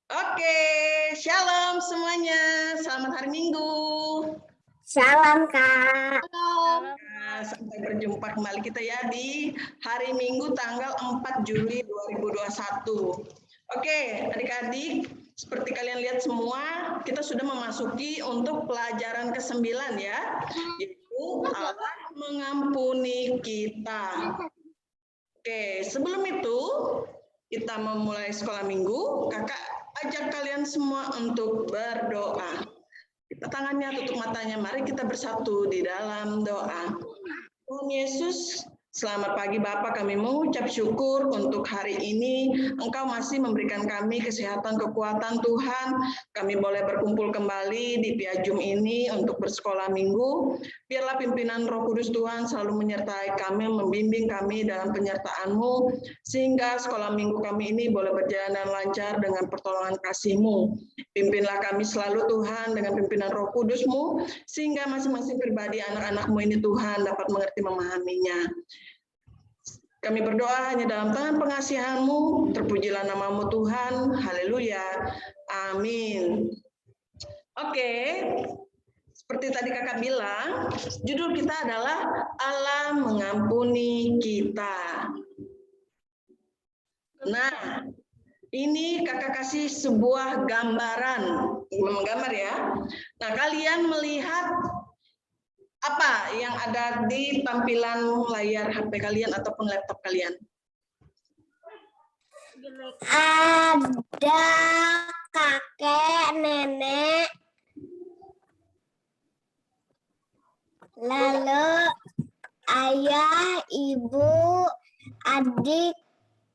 Oke, shalom semuanya. Selamat hari Minggu. Salam, Kak. Halo. Sampai berjumpa kembali kita ya di hari Minggu tanggal 4 Juli 2021. Oke, adik-adik, seperti kalian lihat semua, kita sudah memasuki untuk pelajaran ke-9 ya, yaitu Allah mengampuni kita. Oke, sebelum itu kita memulai sekolah minggu, kakak ajak kalian semua untuk berdoa. Kita tangannya, tutup matanya, mari kita bersatu di dalam doa. Tuhan Yesus, selamat pagi Bapak, kami mengucap syukur untuk hari ini. Engkau masih memberikan kami kesehatan, kekuatan Tuhan. Kami boleh berkumpul kembali di Piajum ini untuk bersekolah minggu. Biarlah pimpinan Roh Kudus Tuhan selalu menyertai kami, membimbing kami dalam penyertaan-Mu, sehingga sekolah minggu kami ini boleh berjalan dan lancar dengan pertolongan kasih-Mu. Pimpinlah kami selalu Tuhan dengan pimpinan Roh Kudus-Mu, sehingga masing-masing pribadi anak-anak-Mu ini Tuhan dapat mengerti memahaminya. Kami berdoa hanya dalam tangan pengasihan-Mu, terpujilah nama-Mu Tuhan, haleluya, amin. Oke, seperti tadi kakak bilang, judul kita adalah Allah mengampuni kita. Nah, ini kakak kasih sebuah gambaran, menggambar ya. Nah, kalian melihat apa yang ada di tampilan layar HP kalian ataupun laptop kalian? Ada kakek, nenek, lalu ayah, ibu, adik,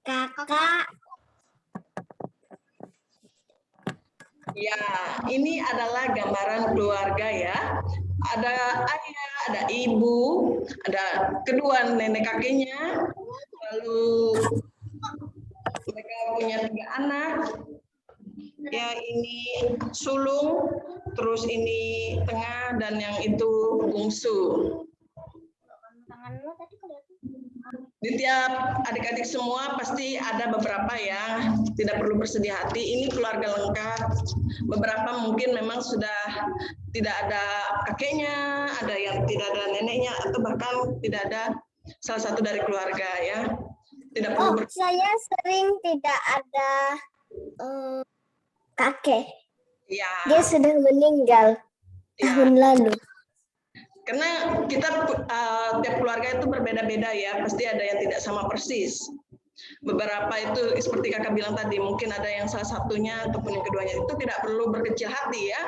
kakak. Ya, ini adalah gambaran keluarga ya. Ada ayah, ada ibu, ada kedua nenek kakeknya, lalu mereka punya 3 anak. Ya, ini sulung, terus ini tengah, dan yang itu bungsu. Di tiap adik-adik semua pasti ada beberapa ya, tidak perlu bersedih hati, ini keluarga lengkap. Beberapa mungkin memang sudah tidak ada kakeknya, ada yang tidak ada neneknya, atau bahkan tidak ada salah satu dari keluarga ya. Tidak perlu Saya sering tidak ada kakek. Ya. Dia sudah meninggal tahun lalu. Karena kita tiap keluarga itu berbeda-beda ya, pasti ada yang tidak sama persis. Beberapa itu seperti kakak bilang tadi, mungkin ada yang salah satunya ataupun yang keduanya, itu tidak perlu berkecil hati ya,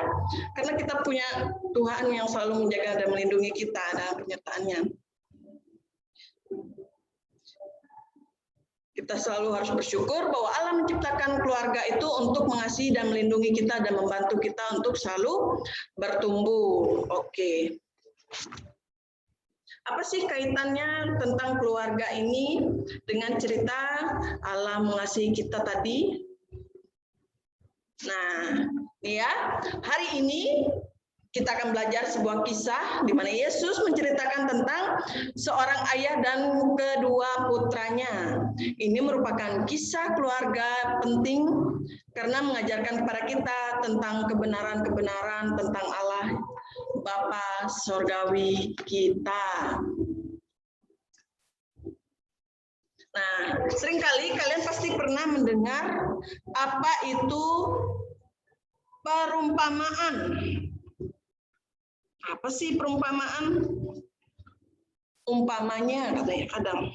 karena kita punya Tuhan yang selalu menjaga dan melindungi kita dalam penyertaannya. Kita selalu harus bersyukur bahwa Allah menciptakan keluarga itu untuk mengasihi dan melindungi kita dan membantu kita untuk selalu bertumbuh. Oke. Apa sih kaitannya tentang keluarga ini dengan cerita Allah mengasihi kita tadi? Nah, ini ya, hari ini kita akan belajar sebuah kisah di mana Yesus menceritakan tentang seorang ayah dan kedua putranya. Ini merupakan kisah keluarga penting karena mengajarkan kepada kita tentang kebenaran-kebenaran tentang Allah Bapa Sorgawi kita. Nah, seringkali kalian pasti pernah mendengar apa itu perumpamaan. Apa sih perumpamaan? Umpamanya katanya kadang.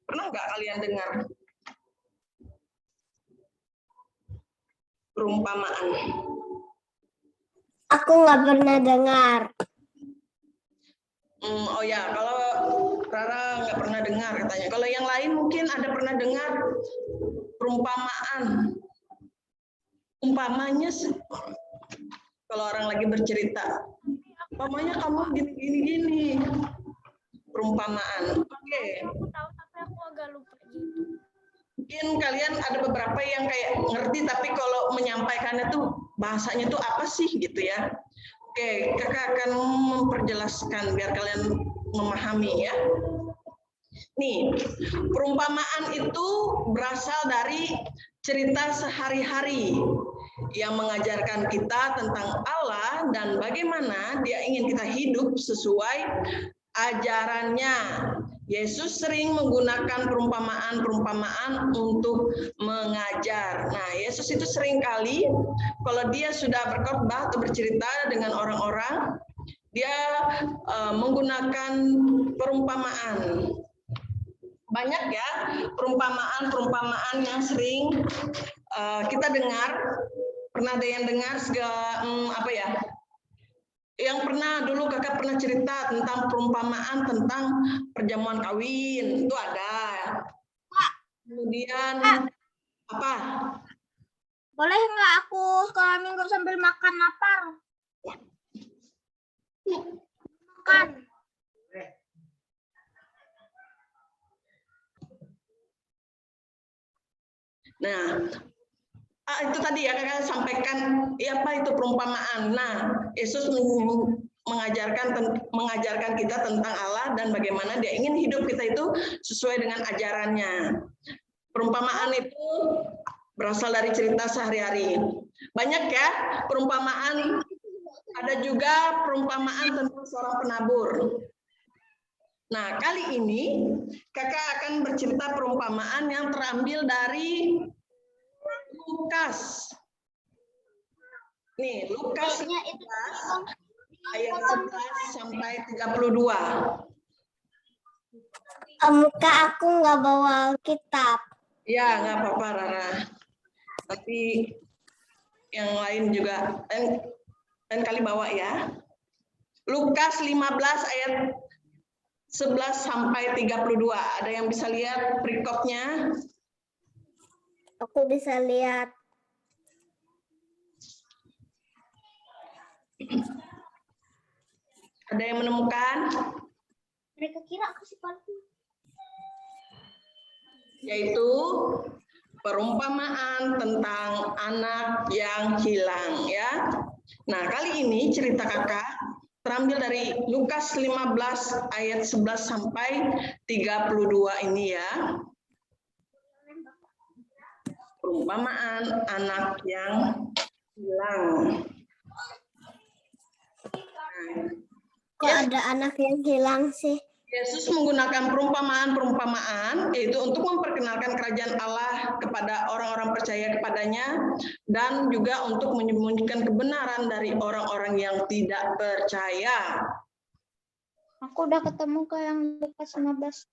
Pernah nggak kalian dengar? Perumpamaan. Aku nggak pernah dengar. Oh ya, kalau Rara nggak pernah dengar katanya. Kalau yang lain mungkin ada pernah dengar perumpamaan. Umpamanya kalau orang lagi bercerita, umpamanya kamu gini-gini. Perumpamaan. Oke. Aku tahu tapi aku agak lupa gitu. Mungkin kalian ada beberapa yang kayak ngerti tapi kalau menyampaikannya tuh bahasanya tuh apa sih gitu ya. Oke, kakak akan memperjelaskan biar kalian memahami ya. Nih, perumpamaan itu berasal dari cerita sehari-hari yang mengajarkan kita tentang Allah dan bagaimana Dia ingin kita hidup sesuai ajarannya. Yesus sering menggunakan perumpamaan-perumpamaan untuk mengajar. Nah, Yesus itu sering kali kalau Dia sudah berkhotbah atau bercerita dengan orang-orang, Dia menggunakan perumpamaan. Banyak ya perumpamaan-perumpamaan yang sering kita dengar. Pernah ada yang dengar apa ya? Yang pernah dulu kakak pernah cerita tentang perumpamaan tentang perjamuan kawin, itu ada. Kemudian apa? Boleh nggak aku sekolah minggu sambil makan lapar? Makan. Nah, itu tadi ya kakak sampaikan, apa itu perumpamaan. Nah, Yesus mengajarkan kita tentang Allah dan bagaimana Dia ingin hidup kita itu sesuai dengan ajarannya. Perumpamaan itu berasal dari cerita sehari-hari. Banyak ya perumpamaan. Ada juga perumpamaan tentang seorang penabur. Nah, kali ini kakak akan bercerita perumpamaan yang terambil dari Lukas. Nih, Lukas 11, ayat 11 sampai 32. Kak, aku nggak bawa kitab. Ya, nggak apa-apa Rara. Tapi yang lain juga dan kali bawa ya. Lukas 15 ayat 11 sampai 32. Ada yang bisa lihat perikopnya? Aku bisa lihat. Ada yang menemukan? Mereka kira aku si Palsu. Yaitu perumpamaan tentang anak yang hilang ya. Nah, kali ini cerita kakak terambil dari Lukas 15 ayat 11 sampai 32 ini ya. Perumpamaan anak yang hilang. Kok ada anak yang hilang sih? Yesus menggunakan perumpamaan-perumpamaan yaitu untuk memperkenalkan kerajaan Allah kepada orang-orang percaya kepadanya dan juga untuk menyembunyikan kebenaran dari orang-orang yang tidak percaya. Aku udah ketemu ke yang Lukas 15.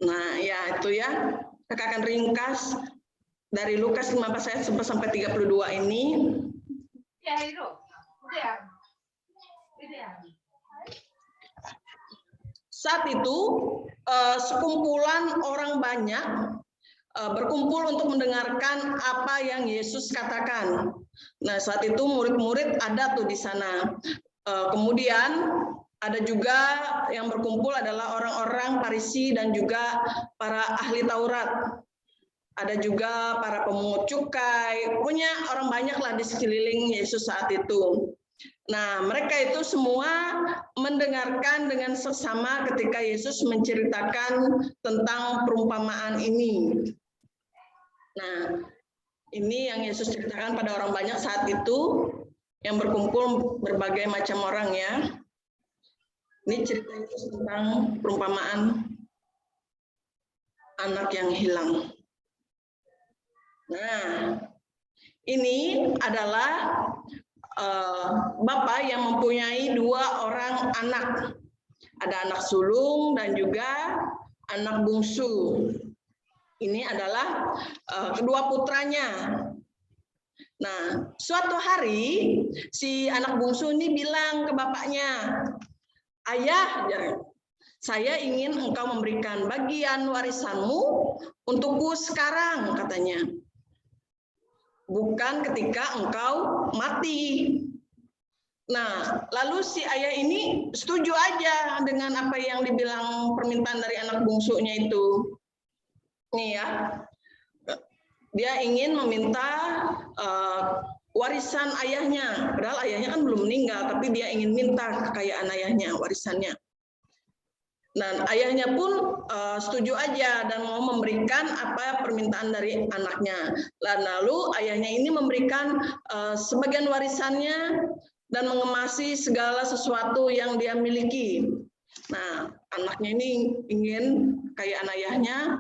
Nah, ya itu ya. Kakak akan ringkas dari Lukas 15 ayat 11 sampai 32 ini. Ya, itu. Udah. Saat itu sekumpulan orang banyak berkumpul untuk mendengarkan apa yang Yesus katakan. Nah, saat itu murid-murid ada tuh di sana. Kemudian ada juga yang berkumpul adalah orang-orang Farisi dan juga para ahli Taurat. Ada juga para pemungut cukai, punya orang banyak lah di sekeliling Yesus saat itu. Nah, mereka itu semua mendengarkan dengan seksama ketika Yesus menceritakan tentang perumpamaan ini. Nah, ini yang Yesus ceritakan pada orang banyak saat itu, yang berkumpul berbagai macam orang ya. Ini cerita Yesus tentang perumpamaan anak yang hilang. Nah, ini adalah bapak yang mempunyai 2 orang anak. Ada anak sulung dan juga anak bungsu. Ini adalah kedua putranya. Nah, suatu hari si anak bungsu ini bilang ke bapaknya, "Ayah, saya ingin engkau memberikan bagian warisanmu untukku sekarang," katanya. "Bukan ketika engkau mati." Nah, lalu si ayah ini setuju aja dengan apa yang dibilang permintaan dari anak bungsunya itu. Nih ya, dia ingin meminta warisan ayahnya. Padahal ayahnya kan belum meninggal, tapi dia ingin minta kekayaan ayahnya, warisannya. Dan ayahnya pun setuju aja dan mau memberikan apa permintaan dari anaknya. Lalu ayahnya ini memberikan sebagian warisannya dan mengemasi segala sesuatu yang dia miliki. Nah, anaknya ini ingin kayak ayahnya,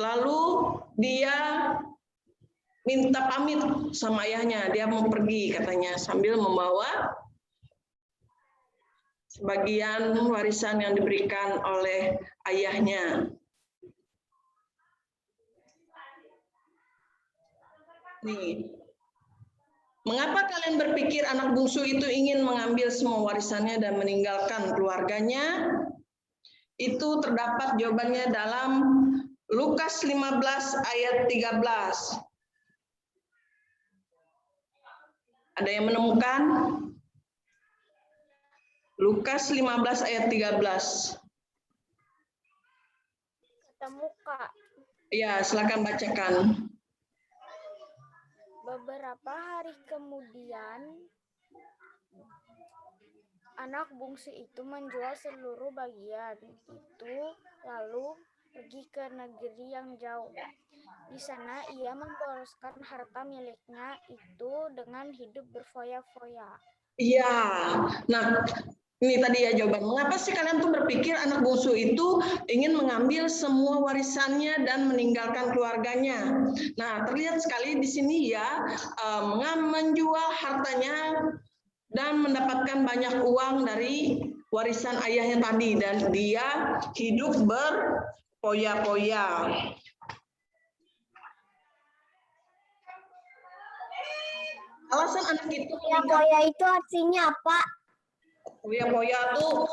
lalu dia minta pamit sama ayahnya, dia mau pergi katanya sambil membawa sebagian warisan yang diberikan oleh ayahnya. Nih, mengapa kalian berpikir anak bungsu itu ingin mengambil semua warisannya dan meninggalkan keluarganya? Itu terdapat jawabannya dalam Lukas 15 ayat 13. Ada yang menemukan? Lukas 15 ayat 13. Ketemu Kak. Ya, silakan bacakan. Beberapa hari kemudian, anak bungsu itu menjual seluruh bagian itu lalu pergi ke negeri yang jauh. Di sana ia memboroskan harta miliknya itu dengan hidup berfoya-foya. Iya, nah ini tadi ya jawaban. Mengapa sih kalian tuh berpikir anak bungsu itu ingin mengambil semua warisannya dan meninggalkan keluarganya? Nah, terlihat sekali di sini ya, menjual hartanya dan mendapatkan banyak uang dari warisan ayahnya tadi dan dia hidup berfoya-foya. Alasan anak itu Foya-foya itu artinya apa? Foya-foya tuh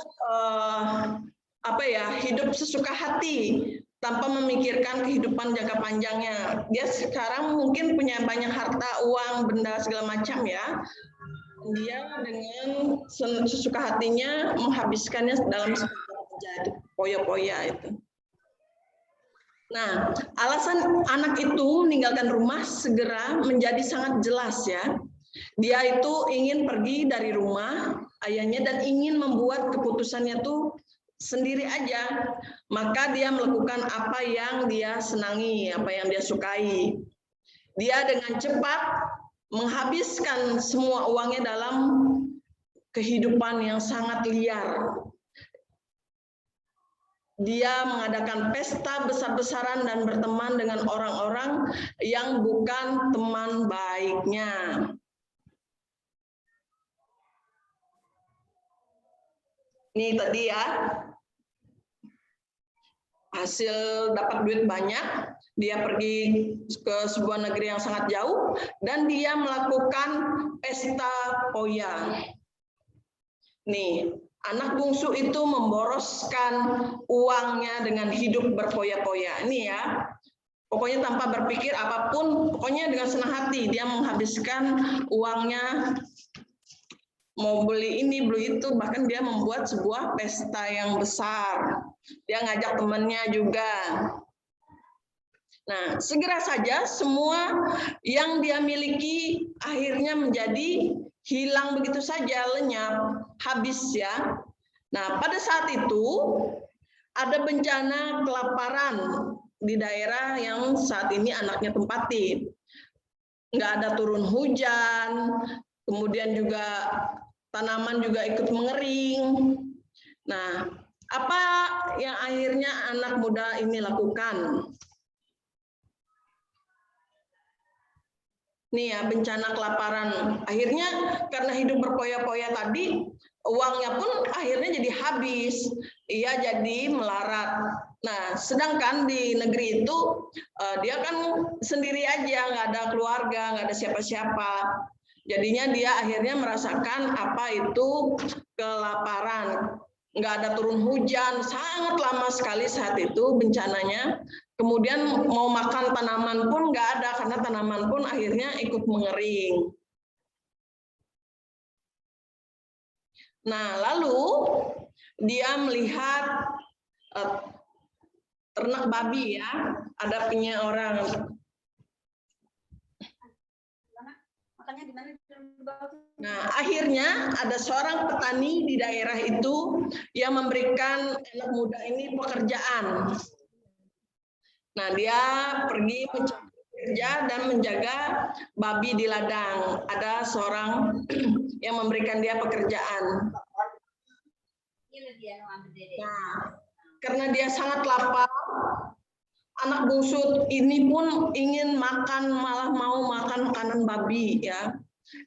apa ya, hidup sesuka hati tanpa memikirkan kehidupan jangka panjangnya. Dia sekarang mungkin punya banyak harta, uang, benda segala macam ya. Dia dengan sesuka hatinya menghabiskannya dalam jadi foya-foya itu. Nah, alasan anak itu meninggalkan rumah segera menjadi sangat jelas ya. Dia itu ingin pergi dari rumah ayahnya dan ingin membuat keputusannya tuh sendiri aja. Maka dia melakukan apa yang dia senangi, apa yang dia sukai. Dia dengan cepat menghabiskan semua uangnya dalam kehidupan yang sangat liar. Dia mengadakan pesta besar-besaran dan berteman dengan orang-orang yang bukan teman baiknya. Ini tadi ya, hasil dapat duit banyak, dia pergi ke sebuah negeri yang sangat jauh, dan dia melakukan pesta foya. Nih, anak bungsu itu memboroskan uangnya dengan hidup berfoya-foya. Ini ya, pokoknya tanpa berpikir apapun, pokoknya dengan senang hati dia menghabiskan uangnya, mau beli ini, beli itu, bahkan dia membuat sebuah pesta yang besar. Dia ngajak temannya juga. Nah, segera saja semua yang dia miliki akhirnya menjadi hilang begitu saja, lenyap, habis ya. Nah, pada saat itu ada bencana kelaparan di daerah yang saat ini anaknya tempati. Nggak ada turun hujan, kemudian juga tanaman juga ikut mengering. Nah, apa yang akhirnya anak muda ini lakukan? Nih ya, bencana kelaparan. Akhirnya karena hidup berpoya-poya tadi, uangnya pun akhirnya jadi habis. Ia jadi melarat. Nah, sedangkan di negeri itu dia kan sendiri aja, nggak ada keluarga, nggak ada siapa-siapa. Jadinya dia akhirnya merasakan apa itu kelaparan. Nggak ada turun hujan, sangat lama sekali saat itu bencananya. Kemudian mau makan tanaman pun nggak ada, karena tanaman pun akhirnya ikut mengering. Nah, lalu dia melihat ternak babi ya, ada punya orang. Makannya di mana di rumah? Nah, akhirnya ada seorang petani di daerah itu yang memberikan anak muda ini pekerjaan. Nah, dia pergi mencari kerja dan menjaga babi di ladang. Ada seorang yang memberikan dia pekerjaan. Nah, karena dia sangat lapar, anak bungsu ini pun ingin makan, malah mau makan makanan babi ya.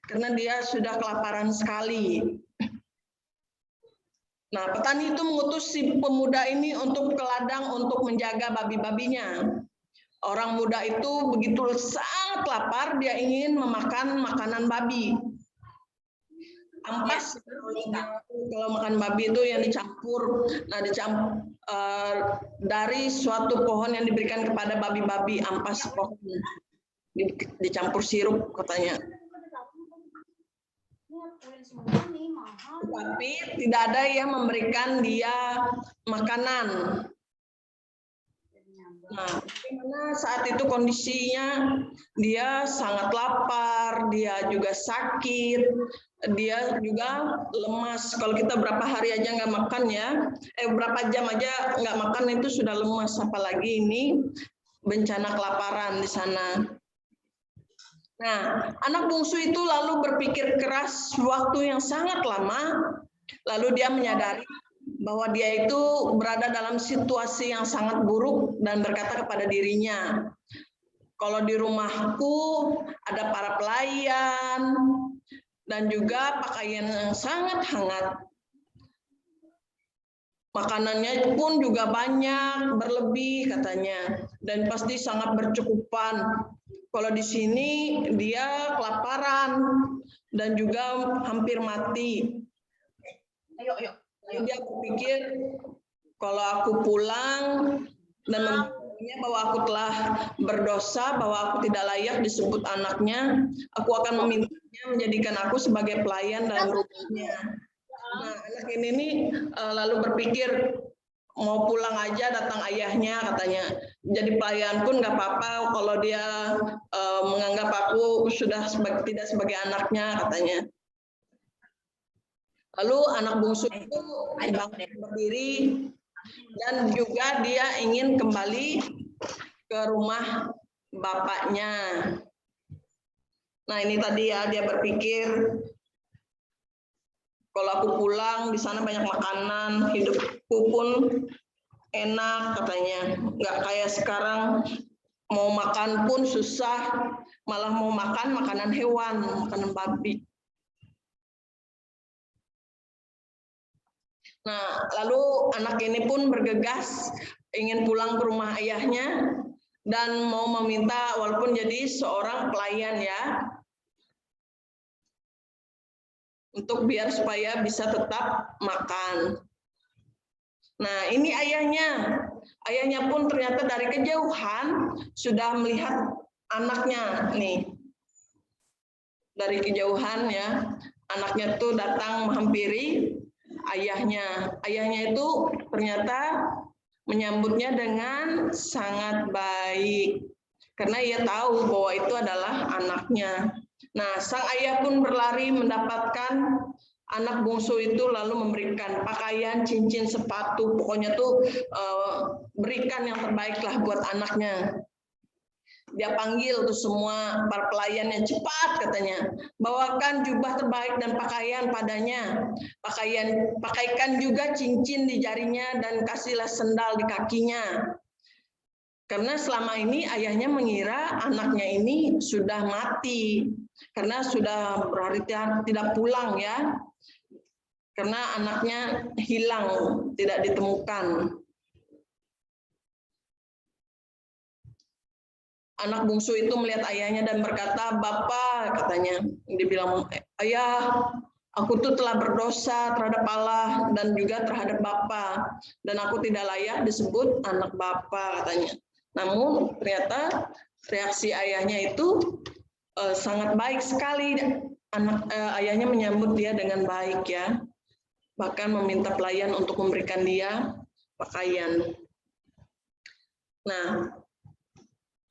Karena dia sudah kelaparan sekali. Nah, petani itu mengutus si pemuda ini untuk ke ladang untuk menjaga babi-babinya. Orang muda itu begitu sangat lapar, dia ingin memakan makanan babi. Ampas, kalau makan babi itu yang dicampur, dari suatu pohon yang diberikan kepada babi-babi, ampas pohon, dicampur sirup katanya. Tapi tidak ada yang memberikan dia makanan. Nah, bagaimana saat itu kondisinya? Dia sangat lapar, dia juga sakit, dia juga lemas. Kalau kita berapa hari aja nggak makan ya, berapa jam aja nggak makan itu sudah lemas. Apalagi ini bencana kelaparan di sana. Nah, anak bungsu itu lalu berpikir keras waktu yang sangat lama, lalu dia menyadari bahwa dia itu berada dalam situasi yang sangat buruk dan berkata kepada dirinya, kalau di rumahku ada para pelayan dan juga pakaian yang sangat hangat. Makanannya pun juga banyak, berlebih katanya, dan pasti sangat bercukupan. Kalau di sini dia kelaparan dan juga hampir mati. Dia berpikir kalau aku pulang dan memberitahunya bahwa aku telah berdosa, bahwa aku tidak layak disebut anaknya, aku akan memintanya menjadikan aku sebagai pelayan dalam rumahnya. Nah, anak ini nih lalu berpikir mau pulang aja, datang ayahnya katanya. Jadi pelayan pun nggak apa-apa kalau dia menganggap aku sudah tidak sebagai anaknya katanya. Lalu anak bungsu itu berdiri dan juga dia ingin kembali ke rumah bapaknya. Nah, ini tadi ya dia berpikir kalau aku pulang di sana banyak makanan, hidupku pun enak katanya. Nggak kayak sekarang mau makan pun susah, malah mau makan makanan hewan, makanan babi. Nah, lalu anak ini pun bergegas ingin pulang ke rumah ayahnya dan mau meminta walaupun jadi seorang pelayan ya, untuk biar supaya bisa tetap makan. Nah, ini ayahnya. Ayahnya pun ternyata dari kejauhan sudah melihat anaknya nih. Dari kejauhan ya, anaknya tuh datang menghampiri ayahnya. Ayahnya itu ternyata menyambutnya dengan sangat baik. Karena ia tahu bahwa itu adalah anaknya. Nah, sang ayah pun berlari mendapatkan anak bungsu itu lalu memberikan pakaian, cincin, sepatu, pokoknya tuh berikan yang terbaik lah buat anaknya. Dia panggil tuh semua para pelayannya, cepat katanya, bawakan jubah terbaik dan pakaian padanya. Pakaikan juga cincin di jarinya dan kasihlah sendal di kakinya. Karena selama ini ayahnya mengira anaknya ini sudah mati. Karena sudah berhari tidak pulang ya. Karena anaknya hilang, tidak ditemukan. Anak bungsu itu melihat ayahnya dan berkata, "Bapak," katanya. Dia bilang, "Ayah, aku tuh telah berdosa terhadap Allah dan juga terhadap Bapak. Dan aku tidak layak disebut anak Bapak," katanya. Namun ternyata reaksi ayahnya itu sangat baik sekali. Ayahnya menyambut dia dengan baik ya. Bahkan meminta pelayan untuk memberikan dia pakaian. Nah,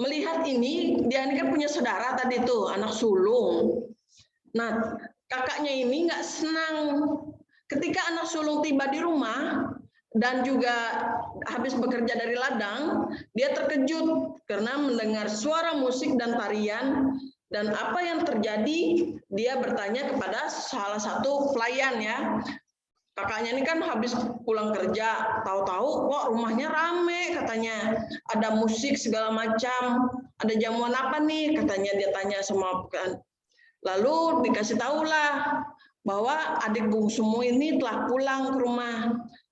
melihat ini, dia ini kan punya saudara tadi tuh, anak sulung. Nah, kakaknya ini nggak senang ketika anak sulung tiba di rumah dan juga habis bekerja dari ladang, dia terkejut karena mendengar suara musik dan tarian. Dan apa yang terjadi? Dia bertanya kepada salah satu pelayan ya. Kakaknya ini kan habis pulang kerja, tahu-tahu kok rumahnya rame katanya. Ada musik segala macam, ada jamuan apa nih katanya, dia tanya sama kan. Lalu dikasih tahulah bahwa adik bungsumu ini telah pulang ke rumah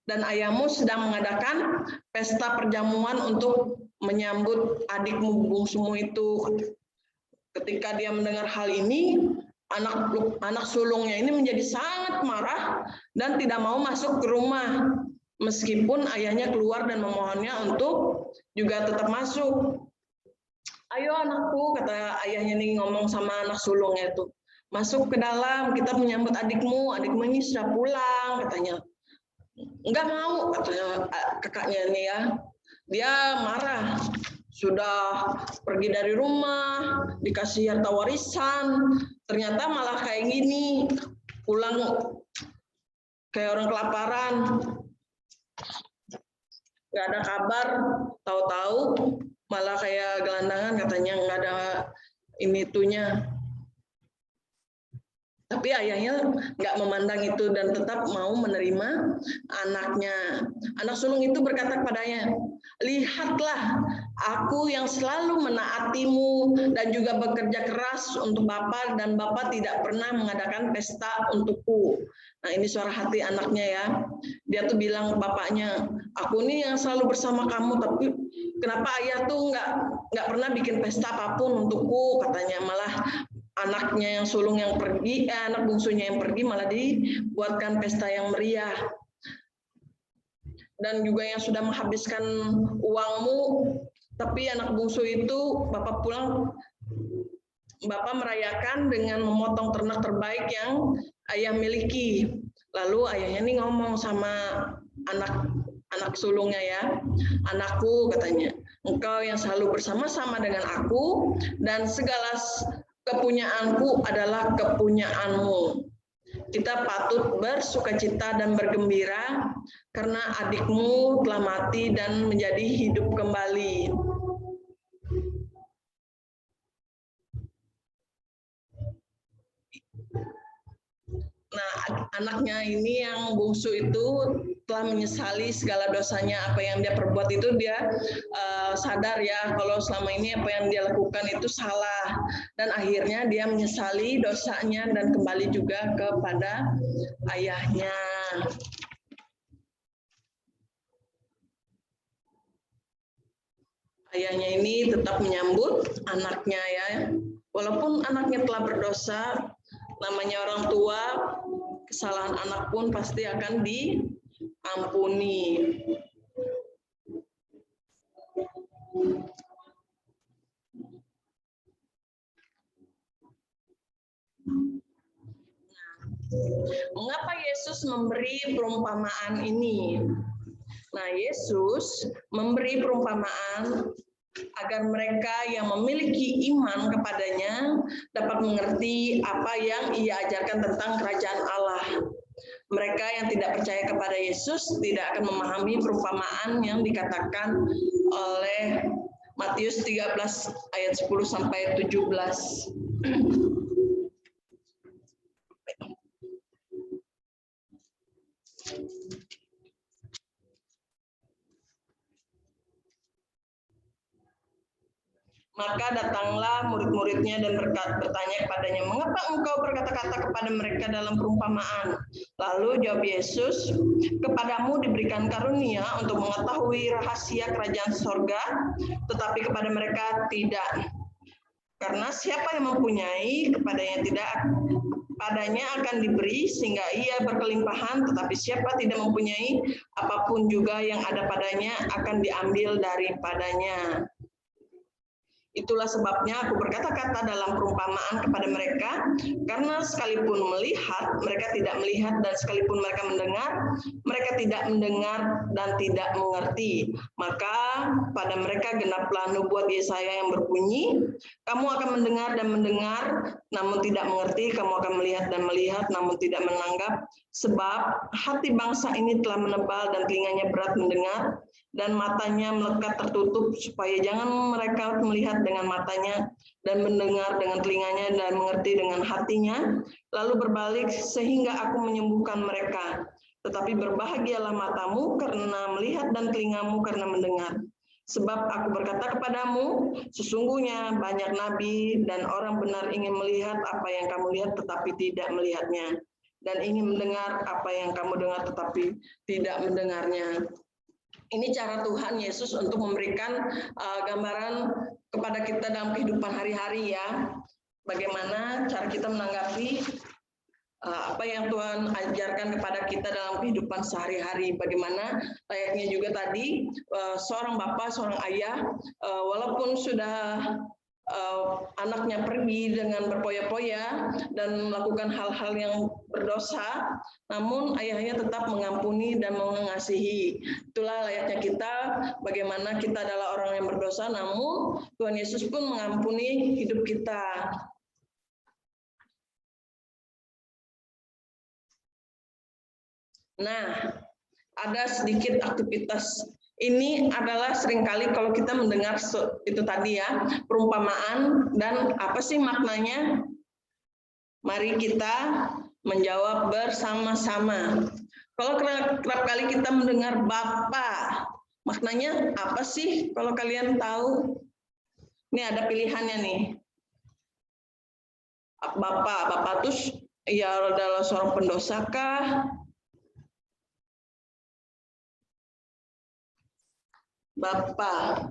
dan ayahmu sedang mengadakan pesta perjamuan untuk menyambut adikmu bungsumu itu. Ketika dia mendengar hal ini, anak sulungnya ini menjadi sangat marah dan tidak mau masuk ke rumah, meskipun ayahnya keluar dan memohonnya untuk juga tetap masuk. Ayo anakku, kata ayahnya nih ngomong sama anak sulungnya itu, masuk ke dalam, kita menyambut adikmu ini sudah pulang, katanya. Enggak mau, katanya kakaknya ini ya. Dia marah, sudah pergi dari rumah, dikasih harta warisan, ternyata malah kayak gini, pulang kayak orang kelaparan, nggak ada kabar, tahu-tahu malah kayak gelandangan, katanya nggak ada ini itunya. Tapi ayahnya nggak memandang itu dan tetap mau menerima anaknya. Anak sulung itu berkata kepadanya, lihatlah, aku yang selalu menaatimu dan juga bekerja keras untuk Bapak, dan Bapak tidak pernah mengadakan pesta untukku. Nah, ini suara hati anaknya ya. Dia tuh bilang ke bapaknya, aku nih yang selalu bersama kamu, tapi kenapa ayah tuh nggak pernah bikin pesta apapun untukku, katanya. Malah anaknya yang sulung yang pergi, anak bungsunya yang pergi malah dibuatkan pesta yang meriah. Dan juga yang sudah menghabiskan uangmu, tapi anak bungsu itu Bapak pulang, Bapak merayakan dengan memotong ternak terbaik yang ayah miliki. Lalu ayahnya nih ngomong sama anak sulungnya ya, anakku, katanya, engkau yang selalu bersama-sama dengan aku dan segala kepunyaanku adalah kepunyaanmu. Kita patut bersukacita dan bergembira karena adikmu telah mati dan menjadi hidup kembali. Nah, anaknya ini yang bungsu itu telah menyesali segala dosanya, apa yang dia perbuat itu dia sadar ya kalau selama ini apa yang dia lakukan itu salah, dan akhirnya dia menyesali dosanya dan kembali juga kepada ayahnya. Ayahnya ini tetap menyambut anaknya ya, walaupun anaknya telah berdosa. Namanya orang tua, kesalahan anak pun pasti akan diampuni. Mengapa Yesus memberi perumpamaan ini? Nah, Yesus memberi perumpamaan agar mereka yang memiliki iman kepadanya dapat mengerti apa yang ia ajarkan tentang kerajaan Allah. Mereka yang tidak percaya kepada Yesus tidak akan memahami perumpamaan yang dikatakan oleh Matius 13 ayat 10 sampai 17. Maka datanglah murid-muridnya dan bertanya kepadanya, mengapa engkau berkata-kata kepada mereka dalam perumpamaan? Lalu jawab Yesus, kepadamu diberikan karunia untuk mengetahui rahasia kerajaan sorga, tetapi kepada mereka tidak. Karena siapa yang mempunyai, padanya akan diberi sehingga ia berkelimpahan, tetapi siapa tidak mempunyai, apapun juga yang ada padanya akan diambil daripadanya. Itulah sebabnya aku berkata-kata dalam perumpamaan kepada mereka, karena sekalipun melihat, mereka tidak melihat, dan sekalipun mereka mendengar, mereka tidak mendengar dan tidak mengerti. Maka pada mereka genaplah nubuat Yesaya yang berbunyi, kamu akan mendengar dan mendengar, namun tidak mengerti, kamu akan melihat dan melihat, namun tidak menanggap, sebab hati bangsa ini telah menebal dan telinganya berat mendengar, dan matanya melekat tertutup, supaya jangan mereka melihat dengan matanya, dan mendengar dengan telinganya, dan mengerti dengan hatinya, lalu berbalik sehingga aku menyembuhkan mereka. Tetapi berbahagialah matamu karena melihat dan telingamu karena mendengar. Sebab aku berkata kepadamu, sesungguhnya banyak nabi dan orang benar ingin melihat apa yang kamu lihat tetapi tidak melihatnya, dan ingin mendengar apa yang kamu dengar tetapi tidak mendengarnya. Ini cara Tuhan Yesus untuk memberikan gambaran kepada kita dalam kehidupan hari-hari ya. Bagaimana cara kita menanggapi apa yang Tuhan ajarkan kepada kita dalam kehidupan sehari-hari. Bagaimana layaknya juga tadi seorang bapak, seorang ayah, walaupun sudah anaknya pergi dengan berpoya-poya dan melakukan hal-hal yang berdosa, namun ayahnya tetap mengampuni dan mengasihi. Itulah layaknya kita, bagaimana kita adalah orang yang berdosa, namun Tuhan Yesus pun mengampuni hidup kita. Nah, ada sedikit aktivitas. Ini adalah seringkali kalau kita mendengar itu tadi ya, perumpamaan dan apa sih maknanya? Mari kita menjawab bersama-sama. Kalau kerap kali kita mendengar Bapa, maknanya apa sih kalau kalian tahu? Ini ada pilihannya nih. Bapa itu ya adalah seorang pendosa kah? Bapa.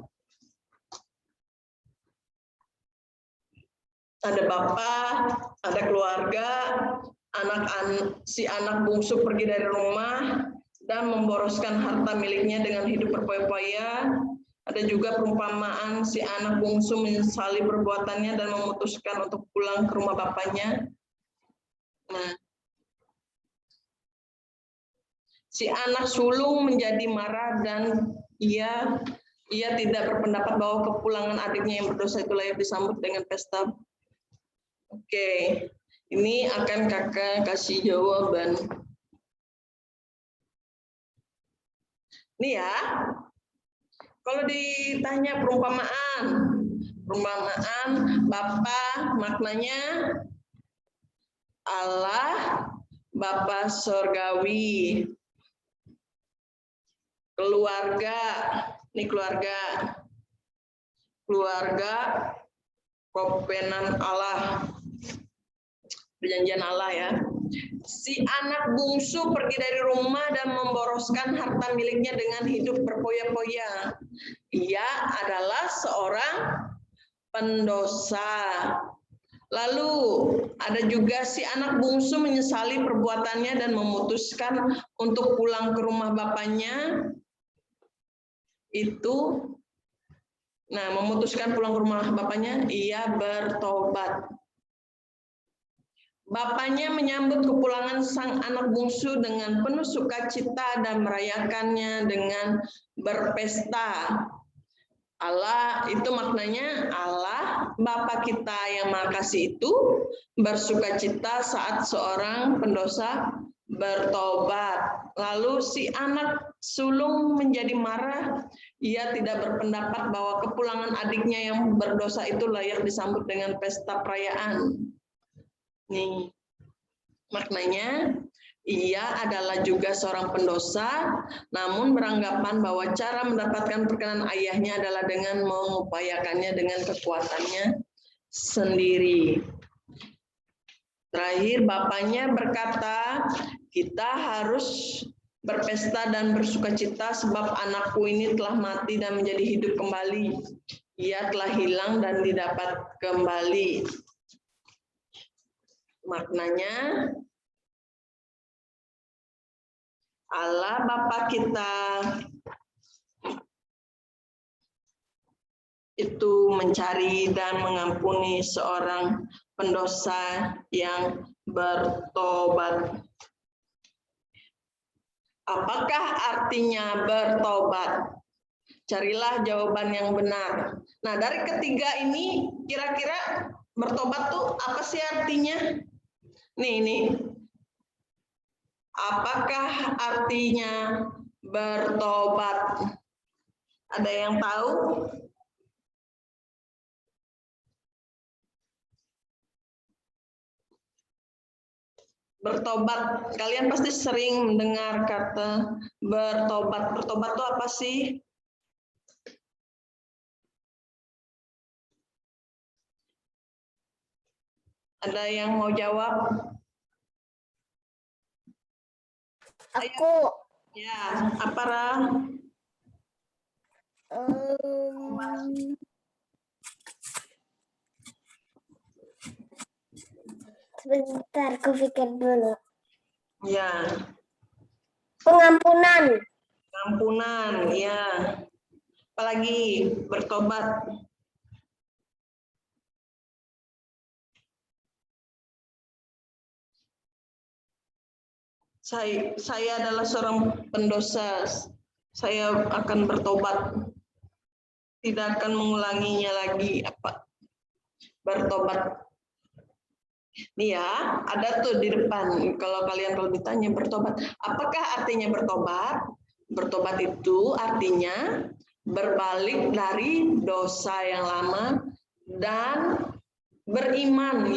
Ada bapak, ada keluarga, si anak bungsu pergi dari rumah dan memboroskan harta miliknya dengan hidup berpoya-poya. Ada juga perumpamaan si anak bungsu menyesali perbuatannya dan memutuskan untuk pulang ke rumah bapaknya. Nah, si anak sulung menjadi marah dan ia tidak berpendapat bahwa kepulangan adiknya yang berdosa itu layak disambut dengan pesta. Oke, ini akan kakak kasih jawaban. Nih ya, kalau ditanya perumpamaan Bapa maknanya Allah, Bapa surgawi. Keluarga, ini keluarga kovenan Allah, perjanjian Allah ya. Si anak bungsu pergi dari rumah dan memboroskan harta miliknya dengan hidup berpoya-poya. Ia adalah seorang pendosa. Lalu ada juga si anak bungsu menyesali perbuatannya dan memutuskan untuk pulang ke rumah bapaknya. Memutuskan pulang ke rumah bapaknya, ia bertobat. Bapaknya menyambut kepulangan sang anak bungsu dengan penuh sukacita dan merayakannya dengan berpesta. Allah itu maknanya Allah, Bapa kita yang Maha Kasih itu bersukacita saat seorang pendosa bertobat. Lalu si anak sulung menjadi marah, ia tidak berpendapat bahwa kepulangan adiknya yang berdosa itu layak disambut dengan pesta perayaan. Nih, maknanya ia adalah juga seorang pendosa, namun beranggapan bahwa cara mendapatkan perkenan ayahnya adalah dengan mengupayakannya dengan kekuatannya sendiri. Terakhir, bapaknya berkata, kita harus berpesta dan bersukacita sebab anakku ini telah mati dan menjadi hidup kembali. Ia telah hilang dan didapat kembali. Maknanya, Allah Bapa kita itu mencari dan mengampuni seorang pendosa yang bertobat. Apakah artinya bertobat? Carilah jawaban yang benar. Nah, dari ketiga ini kira-kira bertobat tuh apa sih artinya? Nih. Apakah artinya bertobat? Ada yang tahu? Bertobat, kalian pasti sering mendengar kata bertobat. Bertobat itu apa sih? Ada yang mau jawab? Aku. Ya, apa Ra? Sebentar, aku pikir dulu. Ya. Pengampunan. Pengampunan, ya. Apalagi bertobat. Saya adalah seorang pendosa. Saya akan bertobat. Tidak akan mengulanginya lagi. Apa? Bertobat. Nih ya, ada tuh di depan. Kalau ditanya bertobat, apakah artinya bertobat? Bertobat itu artinya berbalik dari dosa yang lama dan beriman,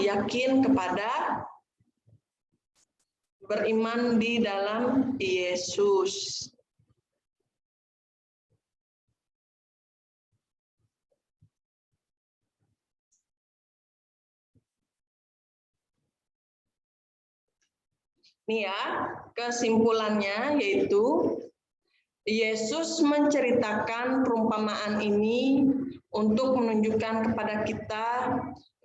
beriman di dalam Yesus. Nih ya, kesimpulannya yaitu Yesus menceritakan perumpamaan ini untuk menunjukkan kepada kita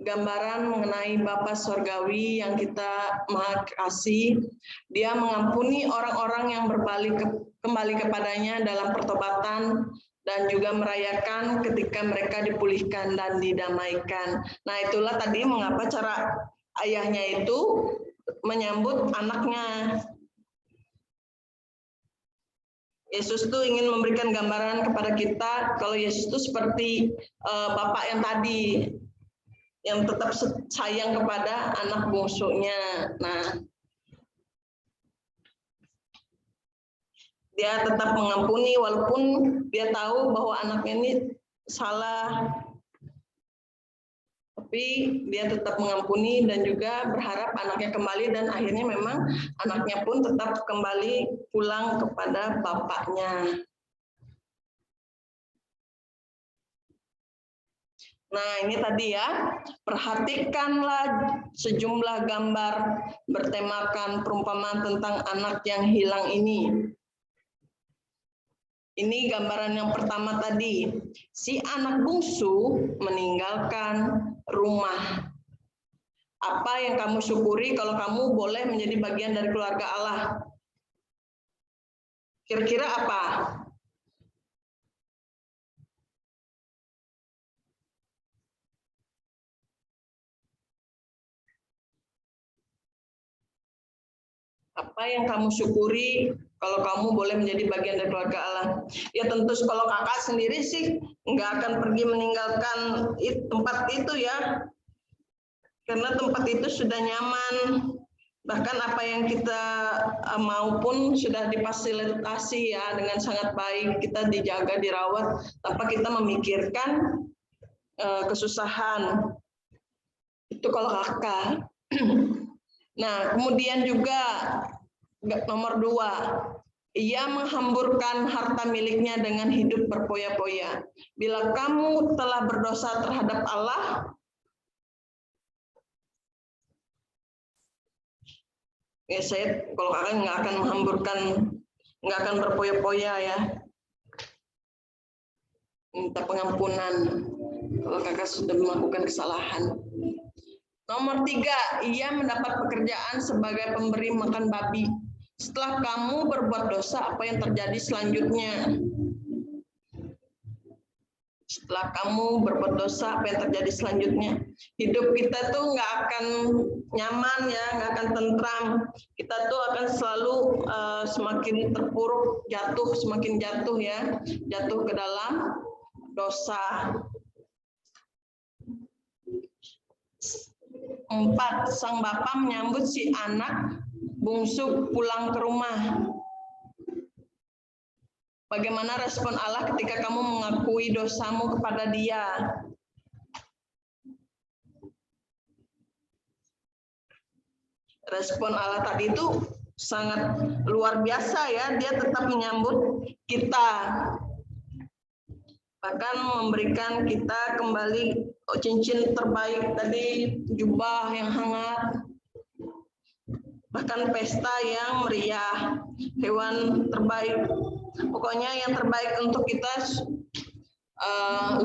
gambaran mengenai Bapa Surgawi yang kita Maha Kasih. Dia mengampuni orang-orang yang berbalik kembali kepadanya dalam pertobatan dan juga merayakan ketika mereka dipulihkan dan didamaikan. Nah, itulah tadi mengapa cara ayahnya itu menyambut anaknya. Yesus tuh ingin memberikan gambaran kepada kita kalau Yesus itu seperti Bapak yang tadi, yang tetap sayang kepada anak bungsunya. Nah, dia tetap mengampuni walaupun dia tahu bahwa anaknya ini salah. Tapi dia tetap mengampuni dan juga berharap anaknya kembali, dan akhirnya memang anaknya pun tetap kembali pulang kepada bapaknya. Nah, ini tadi ya, perhatikanlah sejumlah gambar bertemakan perumpamaan tentang anak yang hilang ini. Ini gambaran yang pertama tadi, si anak bungsu meninggalkan rumah. Apa yang kamu syukuri kalau kamu boleh menjadi bagian dari keluarga Allah? Kira-kira apa? Apa yang kamu syukuri kalau kamu boleh menjadi bagian dari keluarga Allah? Ya tentu kalau kakak sendiri sih nggak akan pergi meninggalkan tempat itu ya. Karena tempat itu sudah nyaman. Bahkan apa yang kita mau pun sudah difasilitasi ya dengan sangat baik. Kita dijaga, dirawat tanpa kita memikirkan kesusahan. Itu kalau kakak. Nah, kemudian juga nomor 2, ia menghamburkan harta miliknya dengan hidup berpoya-poya. Bila kamu telah berdosa terhadap Allah, ya saya kalau kakak nggak akan menghamburkan, nggak akan berpoya-poya ya. Minta pengampunan kalau kakak sudah melakukan kesalahan. Nomor 3, ia mendapat pekerjaan sebagai pemberi makan babi. Setelah kamu berbuat dosa, apa yang terjadi selanjutnya? setelah kamu berbuat dosa, apa yang terjadi selanjutnya? Hidup kita tuh nggak akan nyaman ya, nggak akan tentram. Kita tuh akan selalu semakin terpuruk, semakin jatuh ya, jatuh ke dalam dosa. 4. Sang bapak menyambut si anak bungsu pulang ke rumah. Bagaimana respon Allah ketika kamu mengakui dosamu kepada Dia? Respon Allah tadi itu sangat luar biasa ya, Dia tetap menyambut kita. Bahkan memberikan kita kembali cincin terbaik tadi, jubah yang hangat, bahkan pesta yang meriah, hewan terbaik. Pokoknya yang terbaik untuk kita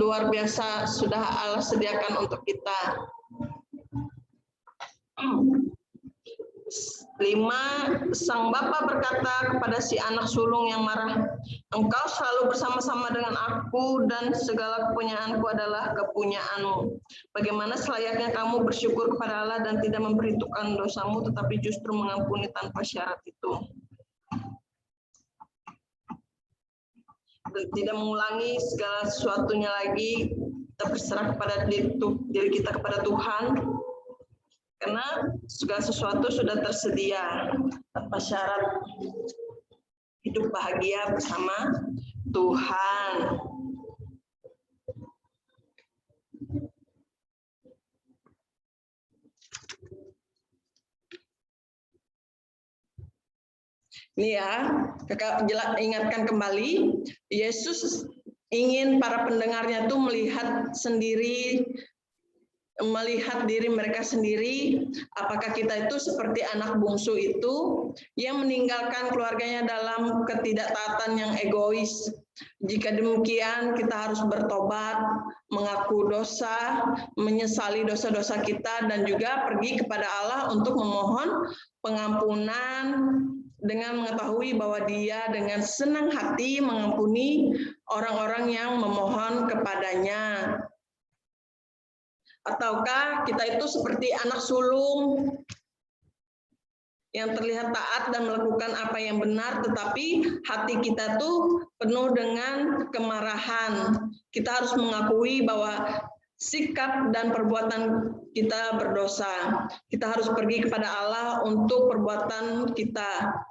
luar biasa sudah Allah sediakan untuk kita. 5. Sang bapak berkata kepada si anak sulung yang marah, engkau selalu bersama-sama dengan aku dan segala kepunyaanku adalah kepunyaanmu. Bagaimana selayaknya kamu bersyukur kepada Allah dan tidak memperhitungkan dosamu, tetapi justru mengampuni tanpa syarat itu. Dan tidak mengulangi segala sesuatunya lagi, kita berserah kepada diri kita kepada Tuhan. Karena segala sesuatu sudah tersedia tanpa syarat, hidup bahagia bersama Tuhan. Ini ya, kakak ingatkan kembali, Yesus ingin para pendengarnya tuh melihat diri mereka sendiri, apakah kita itu seperti anak bungsu itu yang meninggalkan keluarganya dalam ketidaktaatan yang egois. Jika demikian, kita harus bertobat, mengaku dosa, menyesali dosa-dosa kita, dan juga pergi kepada Allah untuk memohon pengampunan dengan mengetahui bahwa Dia dengan senang hati mengampuni orang-orang yang memohon kepadanya. Ataukah kita itu seperti anak sulung yang terlihat taat dan melakukan apa yang benar, tetapi hati kita tuh penuh dengan kemarahan. Kita harus mengakui bahwa sikap dan perbuatan kita berdosa. Kita harus pergi kepada Allah untuk perbuatan kita,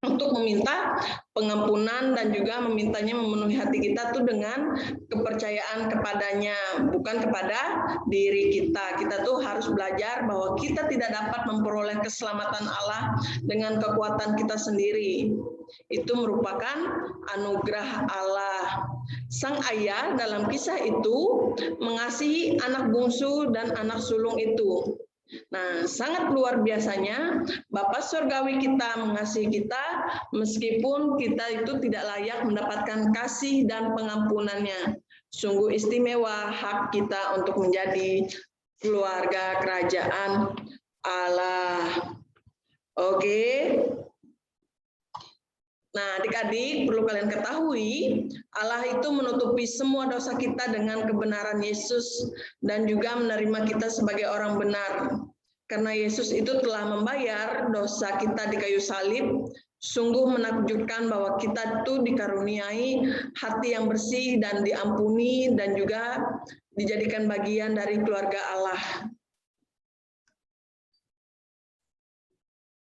untuk meminta pengampunan dan juga memintanya memenuhi hati kita tuh dengan kepercayaan kepadanya, bukan kepada diri kita. Kita tuh harus belajar bahwa kita tidak dapat memperoleh keselamatan Allah dengan kekuatan kita sendiri. Itu merupakan anugerah Allah. Sang ayah dalam kisah itu mengasihi anak bungsu dan anak sulung itu. Nah, sangat luar biasanya Bapa Surgawi kita mengasihi kita meskipun kita itu tidak layak mendapatkan kasih dan pengampunannya. Sungguh istimewa hak kita untuk menjadi keluarga kerajaan Allah. Oke. Nah, adik-adik perlu kalian ketahui, Allah itu menutupi semua dosa kita dengan kebenaran Yesus dan juga menerima kita sebagai orang benar. Karena Yesus itu telah membayar dosa kita di kayu salib, sungguh menakjubkan bahwa kita itu dikaruniai hati yang bersih dan diampuni dan juga dijadikan bagian dari keluarga Allah.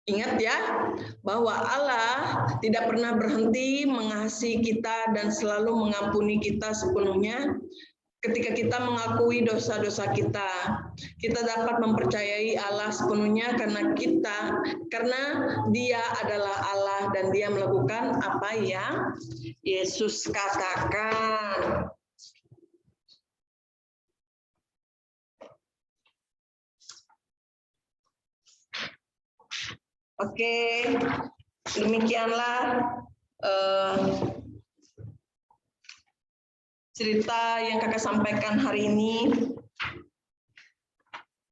Ingat ya, bahwa Allah tidak pernah berhenti mengasihi kita dan selalu mengampuni kita sepenuhnya. Ketika kita mengakui dosa-dosa kita, kita dapat mempercayai Allah sepenuhnya karena Dia adalah Allah dan Dia melakukan apa yang Yesus katakan. Oke, demikianlah cerita yang kakak sampaikan hari ini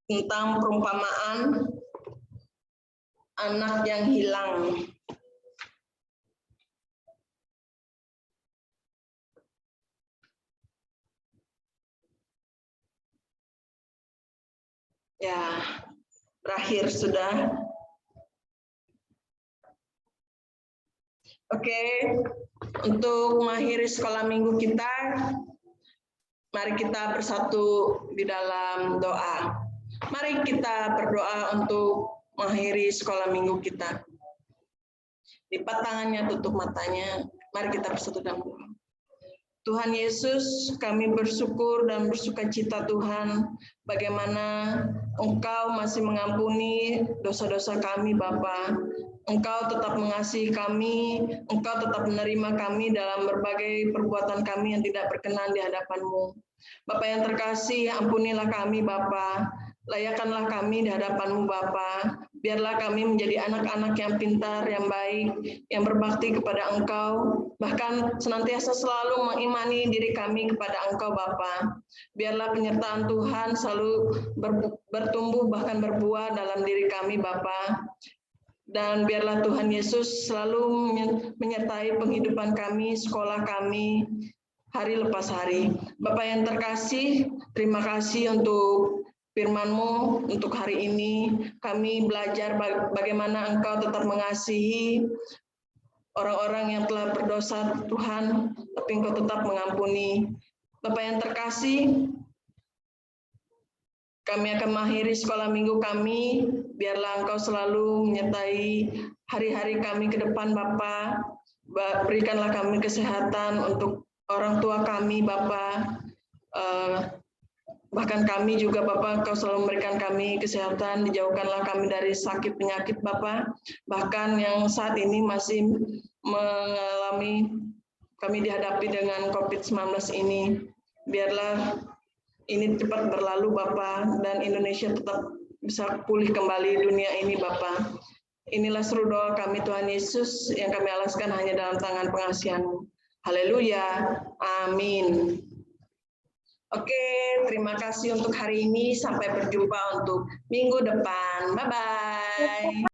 tentang perumpamaan anak yang hilang. Ya, berakhir sudah. Oke, untuk mengakhiri sekolah minggu kita, mari kita bersatu di dalam doa. Mari kita berdoa untuk mengakhiri sekolah minggu kita. Lipat tangannya, tutup matanya. Mari kita bersatu dalam doa. Tuhan Yesus, kami bersyukur dan bersukacita Tuhan, bagaimana Engkau masih mengampuni dosa-dosa kami, Bapa. Engkau tetap mengasihi kami, Engkau tetap menerima kami dalam berbagai perbuatan kami yang tidak berkenan di hadapan-Mu. Bapa yang terkasih, ampunilah kami, Bapa. Layakkanlah kami di hadapan-Mu, Bapa. Biarlah kami menjadi anak-anak yang pintar, yang baik, yang berbakti kepada Engkau, bahkan senantiasa selalu mengimani diri kami kepada Engkau, Bapa. Biarlah penyertaan Tuhan selalu bertumbuh bahkan berbuah dalam diri kami, Bapa. Dan biarlah Tuhan Yesus selalu menyertai penghidupan kami, sekolah kami, hari lepas hari. Bapak yang terkasih, terima kasih untuk firman-Mu untuk hari ini. Kami belajar bagaimana Engkau tetap mengasihi orang-orang yang telah berdosa, Tuhan, tapi Engkau tetap mengampuni. Bapak yang terkasih, kami akan mengakhiri sekolah minggu kami. Biarlah Engkau selalu menyertai hari-hari kami ke depan, Bapa. Berikanlah kami kesehatan untuk orang tua kami, Bapa. Bahkan kami juga, Bapak, Engkau selalu memberikan kami kesehatan, dijauhkanlah kami dari sakit penyakit, Bapak. Bahkan yang saat ini masih mengalami, kami dihadapi dengan COVID-19 ini. Biarlah ini cepat berlalu, Bapak, dan Indonesia tetap bisa pulih kembali dunia ini, Bapak. Inilah seru doa kami, Tuhan Yesus, yang kami alaskan hanya dalam tangan pengasihan-Mu. Haleluya. Amin. Oke, terima kasih untuk hari ini. Sampai berjumpa untuk minggu depan. Bye-bye.